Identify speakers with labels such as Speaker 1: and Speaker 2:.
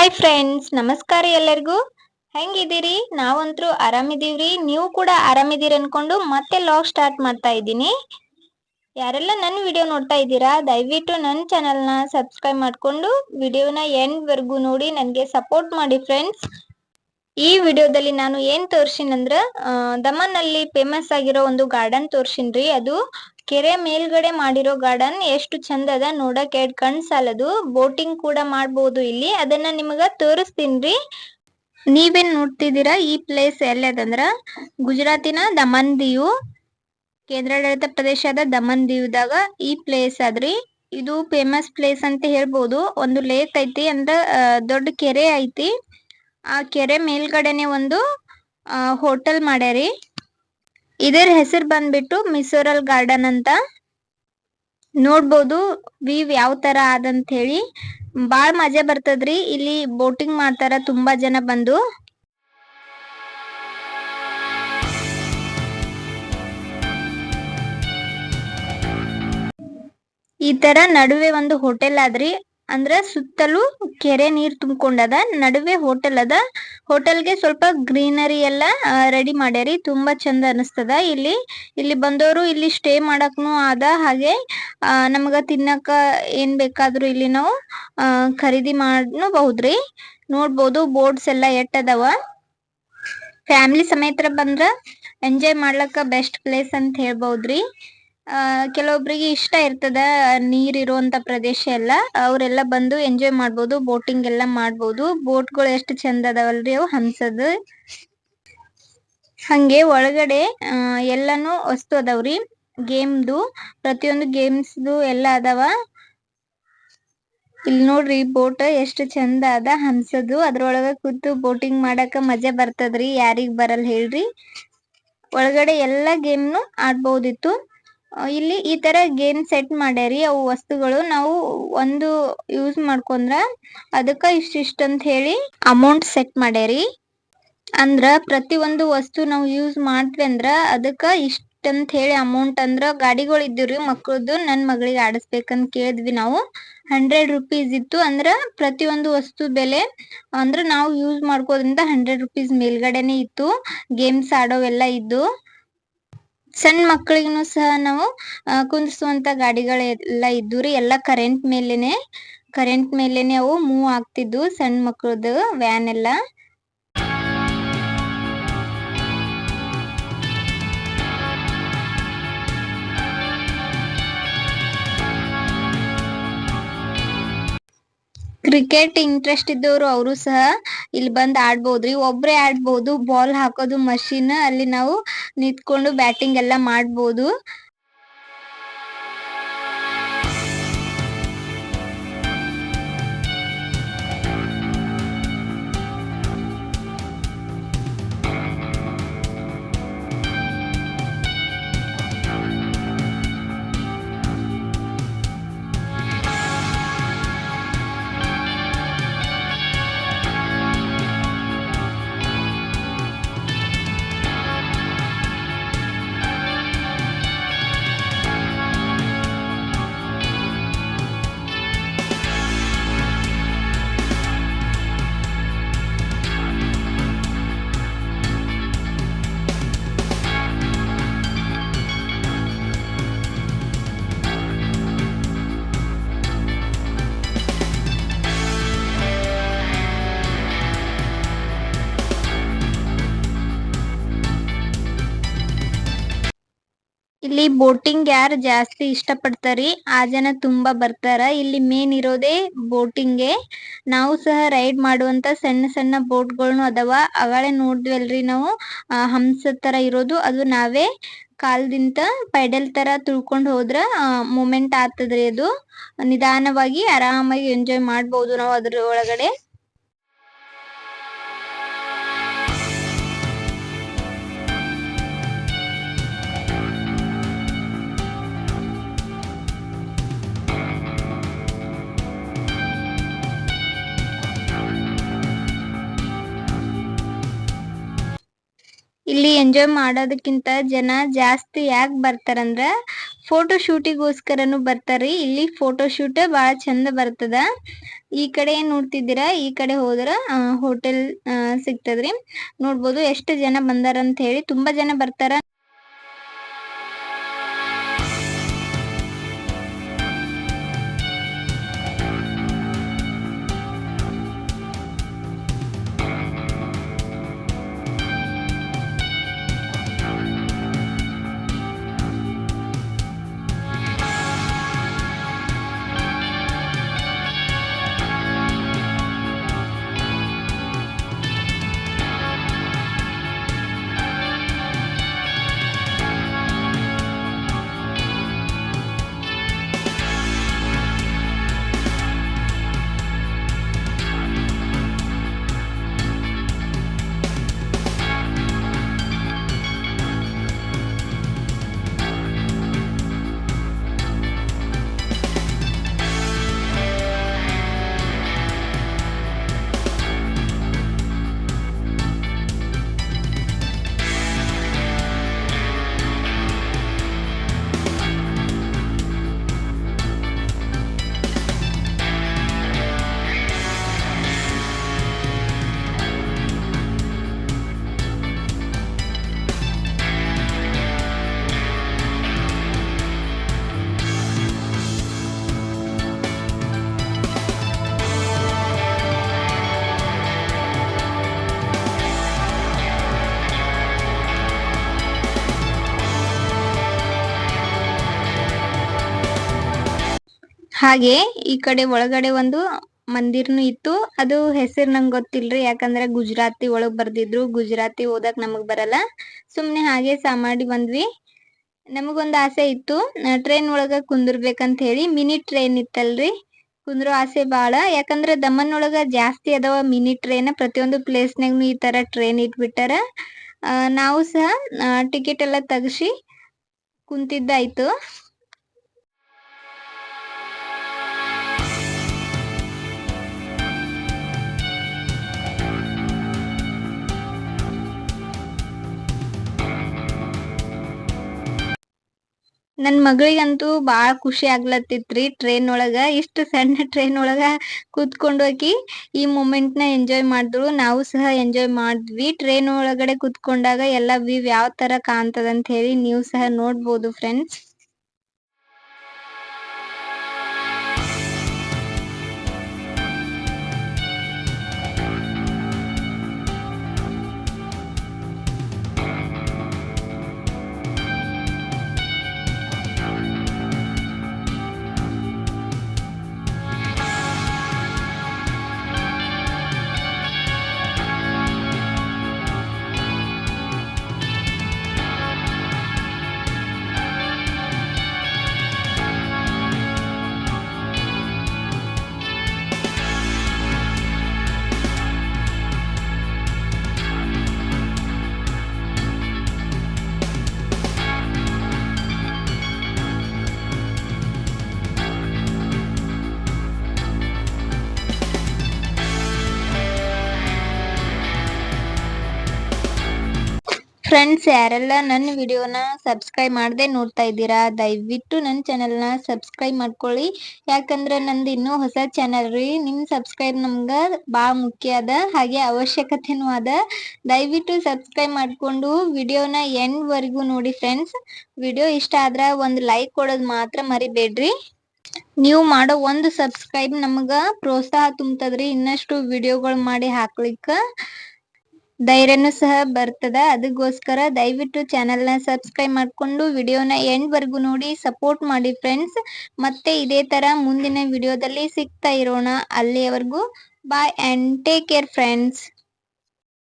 Speaker 1: Hi friends, ನಮಸ್ಕಾರ ಎಲ್ಲರಿಗೂ. ಹೆಂಗಿದ್ದೀರಿ? ನಾವಂತರೂ ಆರಾಮಿದೀವ್ರಿ. ನೀವು ಕೂಡ ಆರಾಮಿದೀರಿ ಅನ್ಕೊಂಡು ಮತ್ತೆ ಲಾಗ್ ಸ್ಟಾರ್ಟ್ ಮಾಡ್ತಾ ಇದ್ದೀನಿ. ಯಾರೆಲ್ಲ ನನ್ನ ವಿಡಿಯೋ ನೋಡ್ತಾ ಇದ್ದೀರಾ, ದಯವಿಟ್ಟು ನನ್ನ ಚಾನಲ್ನ ಸಬ್ಸ್ಕ್ರೈಬ್ ಮಾಡ್ಕೊಂಡು ವಿಡಿಯೋನ ಎಂಡ್ ವರ್ಗು ನೋಡಿ ನನಗೆ ಸಪೋರ್ಟ್ ಮಾಡಿ ಫ್ರೆಂಡ್ಸ್. ಈ ವಿಡಿಯೋದಲ್ಲಿ ನಾನು ಏನ್ ತೋರ್ಸಿನಂದ್ರ ದಮನ್ನಲ್ಲಿ ಫೇಮಸ್ ಆಗಿರೋ ಒಂದು ಗಾರ್ಡನ್ ತೋರ್ಸಿನ್ರಿ. ಅದು ಕೆರೆ ಮೇಲ್ಗಡೆ ಮಾಡಿರೋ ಗಾರ್ಡನ್. ಎಷ್ಟು ಚಂದ ಅದ ನೋಡಕ್, ಎರಡ್ ಕಣ್ ಸಾಲದು. ಬೋಟಿಂಗ್ ಕೂಡ ಮಾಡ್ಬೋದು ಇಲ್ಲಿ. ಅದನ್ನ ನಿಮಗ ತೋರಿಸ್ತೀನ್ರಿ. ನೀವೇನ್ ನೋಡ್ತಿದ್ದೀರಾ, ಈ ಪ್ಲೇಸ್ ಎಲ್ಲದಂದ್ರ ಗುಜರಾತಿನ ದಮನ್ ದೀವ್, ಕೇಂದ್ರಾಡಳಿತ ಪ್ರದೇಶದ ದಮನ್ ದೀವ್ದಾಗ ಈ ಪ್ಲೇಸ್ ಆದ್ರಿ. ಇದು ಫೇಮಸ್ ಪ್ಲೇಸ್ ಅಂತ ಹೇಳ್ಬೋದು. ಒಂದು ಲೇಕ್ ಐತಿ, ಅಂದ್ರ ದೊಡ್ಡ ಕೆರೆ ಐತಿ. ಆ ಕೆರೆ ಮೇಲ್ಗಡೆನೆ ಒಂದು ಹೋಟೆಲ್ ಮಾಡ್ಯಾರಿ. ಇದರ ಹೆಸರು ಬಂದ್ಬಿಟ್ಟು ಮಿಸೋರಲ್ ಗಾರ್ಡನ್ ಅಂತ. ನೋಡ್ಬೋದು ವ್ಯೂ ಯಾವ ತರ ಆದಂತ ಹೇಳಿ. ಬಾಳ ಮಜಾ ಬರ್ತದ್ರಿ. ಇಲ್ಲಿ ಬೋಟಿಂಗ್ ಮಾಡ್ತಾರ ತುಂಬಾ ಜನ ಬಂದು. ಈ ತರ ನಡುವೆ ಒಂದು ಹೋಟೆಲ್ ಆದ್ರಿ. ಅಂದ್ರ ಸುತ್ತಲೂ ಕೆರೆ ನೀರ್ ತುಂಬಿಕೊಂಡದ, ನಡುವೆ ಹೋಟೆಲ್ ಅದ. ಹೋಟೆಲ್ಗೆ ಸ್ವಲ್ಪ ಗ್ರೀನರಿ ಎಲ್ಲ ರೆಡಿ ಮಾಡ್ಯಾರಿ. ತುಂಬಾ ಚಂದ ಅನಿಸ್ತದ. ಇಲ್ಲಿ ಬಂದವರು ಇಲ್ಲಿ ಸ್ಟೇ ಮಾಡಕ್ನು ಆದ. ಹಾಗೆ ನಮಗ ತಿನ್ನಕ ಏನ್ ಬೇಕಾದ್ರೂ ಇಲ್ಲಿ ನಾವು ಖರೀದಿ ಮಾಡಬಹುದ್ರಿ. ನೋಡ್ಬೋದು ಬೋರ್ಡ್ಸ್ ಎಲ್ಲ ಎಟ್ಟದವ. ಫ್ಯಾಮಿಲಿ ಸಮೇತ ಬಂದ್ರ ಎಂಜಾಯ್ ಮಾಡ್ಲಕ್ಕ ಬೆಸ್ಟ್ ಪ್ಲೇಸ್ ಅಂತ ಹೇಳ್ಬಹುದ್ರಿ. ಕೆಲವೊಬ್ರಿಗೆ ಇಷ್ಟ ಇರ್ತದ ನೀರ್ ಇರುವಂತ ಪ್ರದೇಶ ಎಲ್ಲ. ಅವರೆಲ್ಲ ಬಂದು ಎಂಜಾಯ್ ಮಾಡ್ಬೋದು, ಬೋಟಿಂಗ್ ಎಲ್ಲ ಮಾಡ್ಬೋದು. ಬೋಟ್ಗಳು ಎಷ್ಟು ಚಂದ ಅದಾವಲ್ರಿ ಅವು ಹಂಸದ. ಹಂಗೆ ಒಳಗಡೆ ಎಲ್ಲಾನು ವಸ್ತು ಅದಾವ್ರಿ. ಗೇಮ್ದು ಪ್ರತಿಯೊಂದು ಗೇಮ್ಸ್ದು ಎಲ್ಲ ಅದಾವ. ಇಲ್ಲಿ ನೋಡ್ರಿ ಬೋಟ್ ಎಷ್ಟು ಚಂದ ಅದ ಹಂಸದು. ಅದ್ರೊಳಗ ಕೂತು ಬೋಟಿಂಗ್ ಮಾಡಕ ಮಜಾ ಬರ್ತದ್ರಿ. ಯಾರಿಗ್ ಬರಲ್ಲ ಹೇಳ್ರಿ. ಒಳಗಡೆ ಎಲ್ಲಾ ಗೇಮ್ನು ಆಡ್ಬಹುದಿತ್ತು. ಇಲ್ಲಿ ಈ ತರ ಗೇಮ್ ಸೆಟ್ ಮಾಡ್ಯಾರಿ. ಅವು ವಸ್ತುಗಳು ನಾವು ಒಂದು ಯೂಸ್ ಮಾಡ್ಕೊಂಡ್ರ ಅದಕ್ಕ ಇಷ್ಟ ಅಂತ ಹೇಳಿ ಅಮೌಂಟ್ ಸೆಟ್ ಮಾಡ್ಯಾರಿ. ಅಂದ್ರ ಪ್ರತಿ ಒಂದು ವಸ್ತು ನಾವು ಯೂಸ್ ಮಾಡ್ವಿ ಅಂದ್ರ ಅದಕ್ಕ ಇಷ್ಟ ಅಂತ ಹೇಳಿ ಅಮೌಂಟ್. ಅಂದ್ರ ಗಾಡಿಗಳು ಇದ್ದುರಿ ಮಕ್ಕಳದ್ದು. ನನ್ ಮಗಳಿಗೆ ಆಡಿಸ್ಬೇಕಂತ ಕೇಳಿದ್ವಿ ನಾವು. 100 ರೂಪೀಸ್ ಇತ್ತು. ಅಂದ್ರ ಪ್ರತಿ ಒಂದು ವಸ್ತು ಬೆಲೆ ಅಂದ್ರ ನಾವು ಯೂಸ್ ಮಾಡ್ಕೋದ್ರಿಂದ 100 ರೂಪೀಸ್ ಮೇಲ್ಗಡೆನೆ ಇತ್ತು. ಗೇಮ್ಸ್ ಆಡೋವೆಲ್ಲ ಇದ್ದು. ಸಣ್ಣ ಮಕ್ಕಳಿಗೂ ಸಹ ನಾವು ಕುಂದ್ರಿಸುವಂತ ಗಾಡಿಗಳೆಲ್ಲ ಇದ್ದುರಿ. ಎಲ್ಲ ಕರೆಂಟ್ ಮೇಲೆನೆ ಅವು ಮೂವ್ ಆಗ್ತಿದ್ವು. ಸಣ್ಣ ಮಕ್ಕಳದ್ದು ವ್ಯಾನ್ ಎಲ್ಲ. ಕ್ರಿಕೆಟ್ ಇಂಟ್ರೆಸ್ಟ್ ಇದ್ದವರು ಅವರು ಸಹ ಇಲ್ಲಿ ಬಂದ್ ಆಡ್ಬೋದ್ರಿ. ಒಬ್ರೇ ಆಡ್ಬೋದು. ಬಾಲ್ ಹಾಕೋದು ಮಷೀನ್, ಅಲ್ಲಿ ನಾವು ನಿಂತ್ಕೊಂಡು ಬ್ಯಾಟಿಂಗ್ ಎಲ್ಲ ಮಾಡ್ಬೋದು. ಇಲ್ಲಿ ಬೋಟಿಂಗ್ ಯಾರು ಜಾಸ್ತಿ ಇಷ್ಟಪಡ್ತಾರಿ ಆ ಜನ ತುಂಬಾ ಬರ್ತಾರ. ಇಲ್ಲಿ ಮೇನ್ ಇರೋದೇ ಬೋಟಿಂಗ್ಗೆ. ನಾವು ಸಹ ರೈಡ್ ಮಾಡುವಂತ ಸಣ್ಣ ಸಣ್ಣ ಬೋಟ್ಗಳ್ನು ಅದಾವ. ಅಗಳೇ ನೋಡಿದ್ವಲ್ರಿ ನಾವು ಹಂಸ ತರ ಇರೋದು, ಅದು ನಾವೇ ಕಾಲ್ದಿಂತ ಪೈಡಲ್ ತರ ತುಳ್ಕೊಂಡ್ ಹೋದ್ರ ಮೂಮೆಂಟ್ ಆಗ್ತದ್ರಿ. ಅದು ನಿಧಾನವಾಗಿ ಆರಾಮಾಗಿ ಎಂಜಾಯ್ ಮಾಡ್ಬೋದು ನಾವು ಅದ್ರ ಒಳಗಡೆ. ಇಲ್ಲಿ ಎಂಜಾಯ್ ಮಾಡೋದಕ್ಕಿಂತ ಜನ ಜಾಸ್ತಿ ಯಾಕೆ ಬರ್ತಾರಂದ್ರ ಫೋಟೋ ಶೂಟಿಗೋಸ್ಕರನು ಬರ್ತಾರ್ರಿ. ಇಲ್ಲಿ ಫೋಟೋ ಶೂಟ್ ಬಹಳ ಚಂದ ಬರ್ತದ. ಈ ಕಡೆ ಏನ್ ನೋಡ್ತಿದ್ದೀರಾ, ಈ ಕಡೆ ಹೋದ್ರ ಹೋಟೆಲ್ ಸಿಗ್ತದ್ರಿ. ನೋಡ್ಬೋದು ಎಷ್ಟು ಜನ ಬಂದಾರ ಅಂತ ಹೇಳಿ. ತುಂಬಾ ಜನ ಬರ್ತಾರ. ಹಾಗೆ ಈ ಕಡೆ ಒಳಗಡೆ ಒಂದು ಮಂದಿರ್ನು ಇತ್ತು. ಅದು ಹೆಸರು ನಂಗೆ ಗೊತ್ತಿಲ್ರಿ, ಯಾಕಂದ್ರೆ ಗುಜರಾತಿ ಒಳಗ್ ಬರ್ದಿದ್ರು. ಗುಜರಾತಿ ಓದಕ್ ನಮಗ್ ಬರಲ್ಲ. ಸುಮ್ನೆ ಹಾಗೆ ಸಾಮಾಡಿ ಬಂದ್ವಿ. ನಮಗೊಂದ್ ಆಸೆ ಇತ್ತು ಟ್ರೈನ್ ಒಳಗ ಕುಂದಿರ್ಬೇಕಂತ ಹೇಳಿ. ಮಿನಿ ಟ್ರೈನ್ ಇತ್ತಲ್ರಿ, ಕುಂದ್ರೋ ಆಸೆ ಬಾಳ. ಯಾಕಂದ್ರೆ ದಮನ್ ಒಳಗ ಜಾಸ್ತಿ ಅದಾವ ಮಿನಿ ಟ್ರೈನ್. ಪ್ರತಿಯೊಂದು ಪ್ಲೇಸ್ನಾಗ್ನು ಈ ತರ ಟ್ರೈನ್ ಇಟ್ಬಿಟ್ಟಾರ. ನಾವು ಸಹ ಟಿಕೆಟ್ ಎಲ್ಲ ತೆಗ್ಸಿ ಕುಂತಿದ್ದಾಯ್ತು. ನನ್ ಮಗಳಿಗಂತೂ ಬಾಳ ಖುಷಿ ಆಗ್ಲತ್ತಿತ್ರಿ ಟ್ರೈನ್ ಒಳಗ. ಇಷ್ಟು ಸಣ್ಣ ಟ್ರೈನ್ ಒಳಗ ಕೂತ್ಕೊಂಡು ಹೋಗಿ ಈ ಮೂಮೆಂಟ್ ನ ಎಂಜಾಯ್ ಮಾಡಿದ್ರು. ನಾವು ಸಹ ಎಂಜಾಯ್ ಮಾಡಿದ್ವಿ. ಟ್ರೈನ್ ಒಳಗಡೆ ಕೂತ್ಕೊಂಡಾಗ ಎಲ್ಲ ವ್ಯೂ ಯಾವ ತರ ಕಾಣ್ತದ ಅಂತ ಹೇಳಿ ನೀವು ಸಹ ನೋಡ್ಬೋದು ಫ್ರೆಂಡ್ಸ್. ಫ್ರೆಂಡ್ಸ್, ಯಾರೆಲ್ಲ ನನ್ನ ವಿಡಿಯೋನ ಸಬ್ಸ್ಕ್ರೈಬ್ ಮಾಡದೆ ನೋಡ್ತಾ ಇದ್ದೀರಾ, ದಯವಿಟ್ಟು ನನ್ನ ಚಾನೆಲ್ನ ಸಬ್ಸ್ಕ್ರೈಬ್ ಮಾಡ್ಕೊಳ್ಳಿ. ಯಾಕಂದ್ರೆ ನಂದು ಇನ್ನೂ ಹೊಸ ಚಾನೆಲ್ ರೀ. ನಿಮ್ ಸಬ್ಸ್ಕ್ರೈಬ್ ನಮ್ಗೆ ಭಾಳ ಮುಖ್ಯ ಅದ, ಹಾಗೆ ಅವಶ್ಯಕತೆನೂ ಅದ. ದಯವಿಟ್ಟು ಸಬ್ಸ್ಕ್ರೈಬ್ ಮಾಡ್ಕೊಂಡು ವಿಡಿಯೋನ ಎಂಡ್ ವರೆಗೂ ನೋಡಿ ಫ್ರೆಂಡ್ಸ್. ವಿಡಿಯೋ ಇಷ್ಟ ಆದ್ರೆ ಒಂದು ಲೈಕ್ ಕೊಡೋದು ಮಾತ್ರ ಮರಿಬೇಡ್ರಿ. ನೀವು ಮಾಡೋ ಒಂದು ಸಬ್ಸ್ಕ್ರೈಬ್ ನಮಗ ಪ್ರೋತ್ಸಾಹ ತುಂಬತದ್ರಿ. ಇನ್ನಷ್ಟು ವಿಡಿಯೋಗಳು ಮಾಡಿ ಹಾಕ್ಲಿಕ್ಕ ಧೈರ್ಯನೂ ಸಹ ಬರ್ತದ. ಅದಕ್ಕೋಸ್ಕರ ದಯವಿಟ್ಟು ಚಾನೆಲ್ನ ಸಬ್ಸ್ಕ್ರೈಬ್ ಮಾಡ್ಕೊಂಡು ವಿಡಿಯೋನ ಎಂಡ್ ವರ್ಗು ನೋಡಿ ಸಪೋರ್ಟ್ ಮಾಡಿ ಫ್ರೆಂಡ್ಸ್. ಮತ್ತೆ ಇದೇ ತರ ಮುಂದಿನ ವಿಡಿಯೋದಲ್ಲಿ ಸಿಗ್ತಾ ಇರೋಣ. ಅಲ್ಲಿಯವರೆಗೂ ಬಾಯ್ ಅಂಡ್ ಟೇಕ್ ಕೇರ್ ಫ್ರೆಂಡ್ಸ್.